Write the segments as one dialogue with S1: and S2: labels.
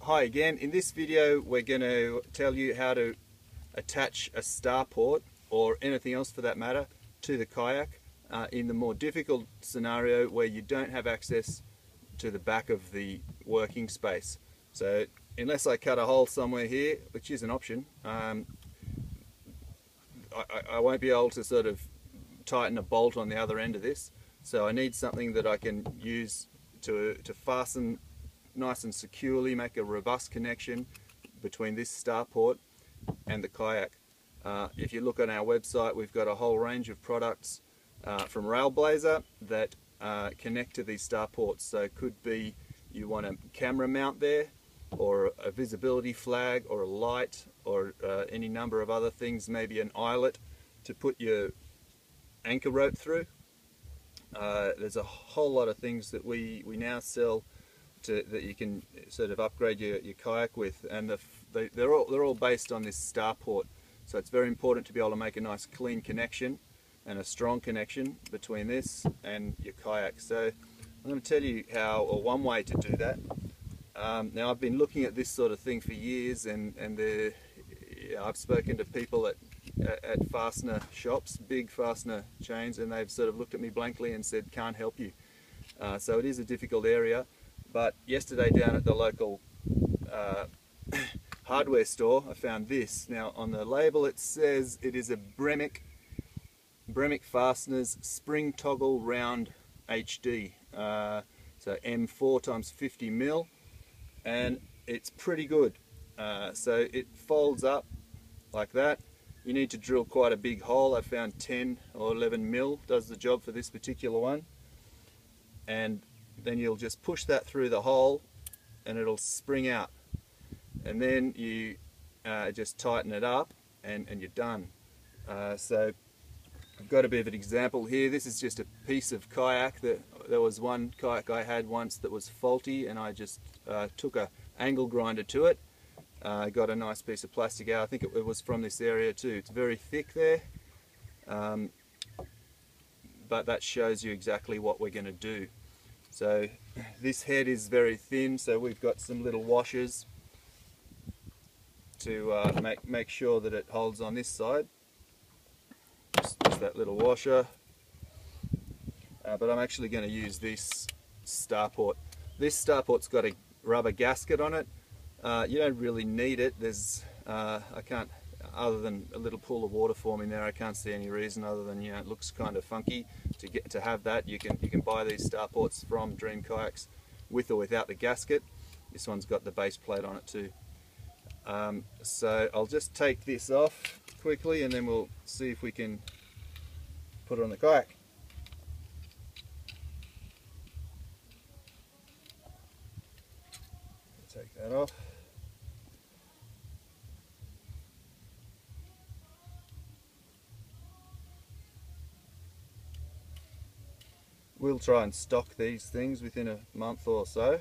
S1: Hi again. In this video we're going to tell you how to attach a StarPort or anything else for that matter to the kayak in the more difficult scenario where you don't have access to the back of the working space. So unless I cut a hole somewhere here, which is an option, I won't be able to sort of tighten a bolt on the other end of this. So I need something that I can use to fasten nice and securely, make a robust connection between this StarPort and the kayak. If you look on our website, we've got a whole range of products from Railblazer that connect to these StarPorts. So it could be you want a camera mount there, or a visibility flag, or a light, or any number of other things, maybe an eyelet to put your anchor rope through. There's a whole lot of things that we now sell that you can sort of upgrade your kayak with, and they're all based on this StarPort. So it's very important to be able to make a nice clean connection and a strong connection between this and your kayak. So I'm going to tell you how, or one way to do that. Now I've been looking at this sort of thing for years, and I've spoken to people at fastener shops, big fastener chains, and they've sort of looked at me blankly and said, can't help you. So it is a difficult area. But yesterday down at the local hardware store, I found this. Now on the label it says it is a Bremick Fasteners Spring Toggle Round HD. So M4 times 50 mil, and it's pretty good. So it folds up like that. You need to drill quite a big hole. I found 10 or 11 mil does the job for this particular one. And then you'll just push that through the hole and it'll spring out, and then you just tighten it up and you're done. So I've got a bit of an example here. This is just a piece of kayak. There was one kayak I had once that was faulty, and I just took a angle grinder to it. Got a nice piece of plastic out. I think it was from this area too. It's very thick there, but that shows you exactly what we're going to do. So this head is very thin, so we've got some little washers to make sure that it holds on this side. Just that little washer. But I'm actually going to use this StarPort. This StarPort's got a rubber gasket on it. You don't really need it. There's I can't, other than a little pool of water forming there, I can't see any reason other than, you know, it looks kind of funky to have that. You can buy these StarPorts from Dream Kayaks with or without the gasket. This one's got the base plate on it too. So I'll just take this off quickly and then we'll see if we can put it on the kayak. Take that off. We'll try and stock these things within a month or so.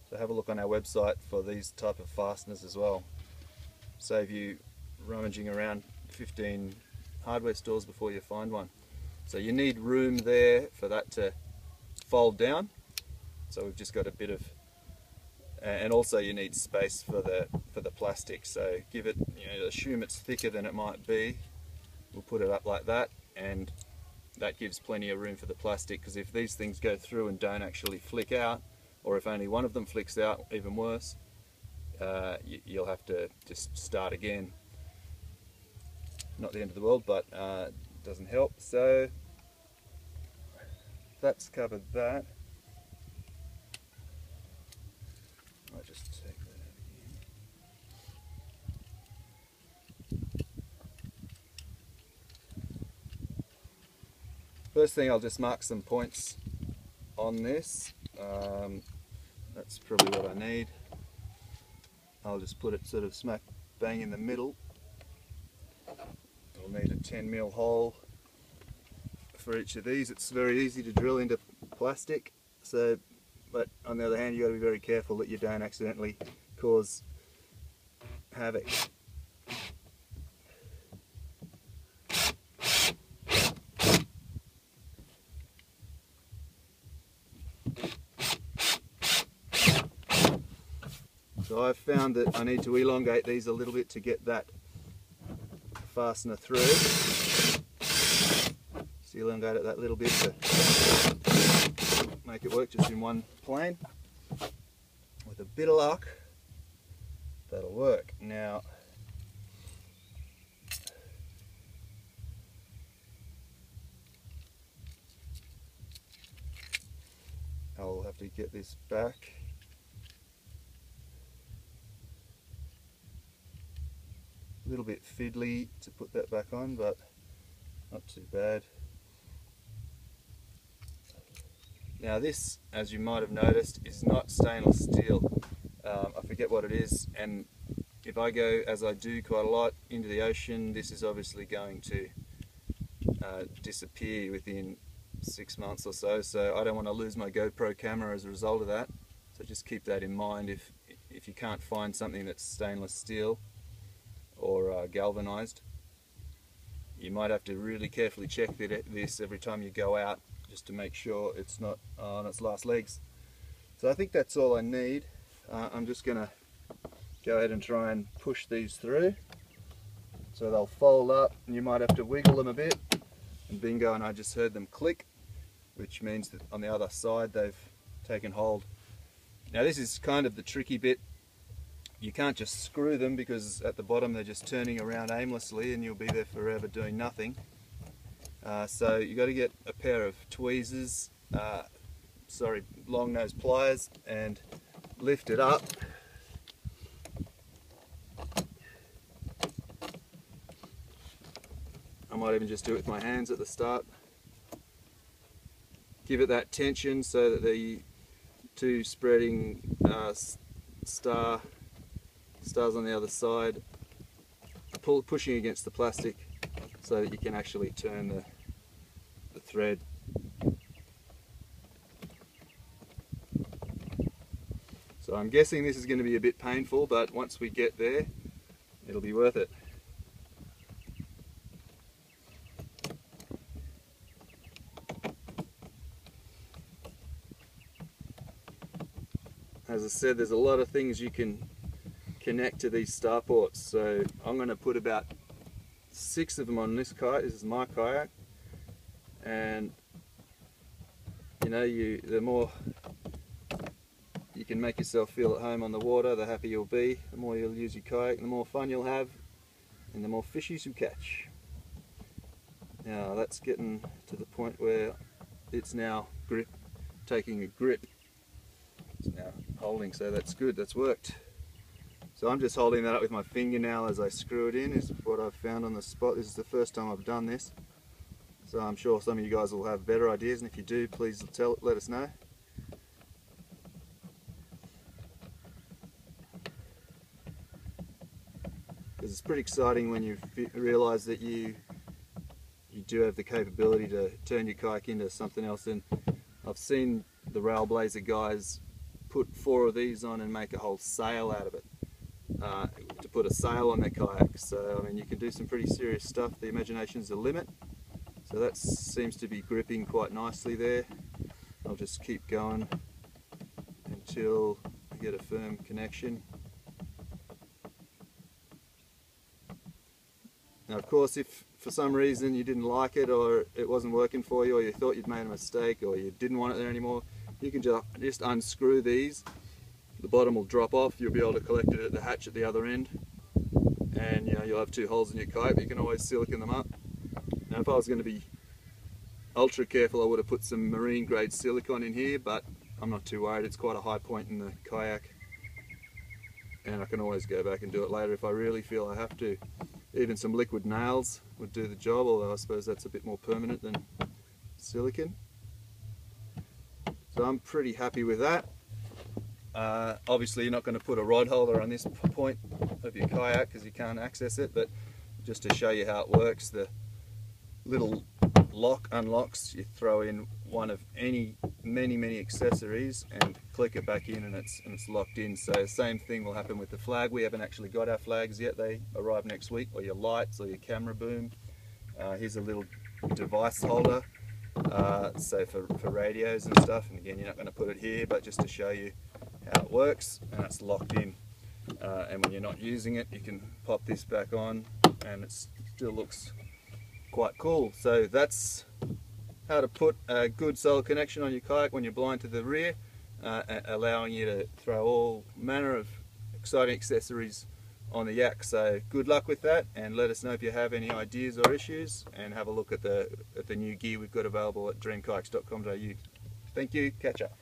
S1: So have a look on our website for these type of fasteners as well. Save you rummaging around 15 hardware stores before you find one. So you need room there for that to fold down. So we've just got a bit of, and also you need space for the plastic. So give it, you know, assume it's thicker than it might be. We'll put it up like that, and that gives plenty of room for the plastic, because if these things go through and don't actually flick out, or if only one of them flicks out, even worse, you'll have to just start again. Not the end of the world, but it doesn't help. So that's covered that. I'll just take that out again. First thing, I'll just mark some points on this. That's probably what I need. I'll just put it sort of smack bang in the middle. I'll need a 10 mil hole for each of these. It's very easy to drill into plastic, so, but on the other hand, you've got to be very careful that you don't accidentally cause havoc. So I've found that I need to elongate these a little bit to get that fastener through. Just elongate it that little bit to make it work just in one plane. With a bit of luck, that'll work. Now, I'll have to get this back. A little bit fiddly to put that back on, but not too bad. Now this, as you might have noticed, is not stainless steel. I forget what it is, and if I go, as I do quite a lot, into the ocean, this is obviously going to disappear within 6 months or so, so I don't want to lose my GoPro camera as a result of that. So just keep that in mind if you can't find something that's stainless steel or galvanized. You might have to really carefully check this every time you go out, just to make sure it's not on its last legs. So I think that's all I need. I'm just going to go ahead and try and push these through. So they'll fold up, and you might have to wiggle them a bit. And bingo, and I just heard them click, which means that on the other side they've taken hold. Now this is kind of the tricky bit. You can't just screw them, because at the bottom they're just turning around aimlessly and you'll be there forever doing nothing. So you've got to get a pair of tweezers, long nose pliers, and lift it up. I might even just do it with my hands at the start. Give it that tension so that the two spreading stars on the other side are pushing against the plastic so that you can actually turn the thread. So I'm guessing this is going to be a bit painful, but once we get there, it'll be worth it. As I said, there's a lot of things you can connect to these StarPorts, so I'm going to put about 6 of them on this kayak. This is my kayak, and you know, the more you can make yourself feel at home on the water, the happier you'll be. The more you'll use your kayak, the more fun you'll have, and the more fishies you catch. Now that's getting to the point where it's now taking a grip. It's now holding, so that's good, that's worked. So I'm just holding that up with my finger now as I screw it in, is what I've found on the spot. This is the first time I've done this, so I'm sure some of you guys will have better ideas, and if you do, please let us know. Because it's pretty exciting when you realise that you do have the capability to turn your kayak into something else. And I've seen the rail blazer guys put 4 of these on and make a whole sail out of it, to put a sail on their kayak. So I mean, you can do some pretty serious stuff. The imagination's the limit. So that seems to be gripping quite nicely there. I'll just keep going until I get a firm connection. Now of course, if for some reason you didn't like it, or it wasn't working for you, or you thought you'd made a mistake, or you didn't want it there anymore, you can just unscrew these. The bottom will drop off, you'll be able to collect it at the hatch at the other end, and you know, you'll have 2 holes in your kayak, but you can always silicone them up. Now if I was going to be ultra careful, I would have put some marine grade silicone in here, but I'm not too worried. It's quite a high point in the kayak, and I can always go back and do it later if I really feel I have to. Even some liquid nails would do the job, although I suppose that's a bit more permanent than silicone. So I'm pretty happy with that. Obviously you're not going to put a rod holder on this point of your kayak because you can't access it, but just to show you how it works, the little lock unlocks. You throw in one of many accessories and click it back in, and it's locked in. So the same thing will happen with the flag. We haven't actually got our flags yet, they arrive next week, or your lights or your camera boom. Here's a little device holder, so for radios and stuff, and again you're not going to put it here, but just to show you how it works, and it's locked in. and when you're not using it, you can pop this back on and it still looks quite cool. So that's how to put a good solid connection on your kayak when you're blind to the rear, allowing you to throw all manner of exciting accessories on the yak. So good luck with that, and let us know if you have any ideas or issues, and have a look at the new gear we've got available at dreamkayaks.com.au. Thank you, catch up.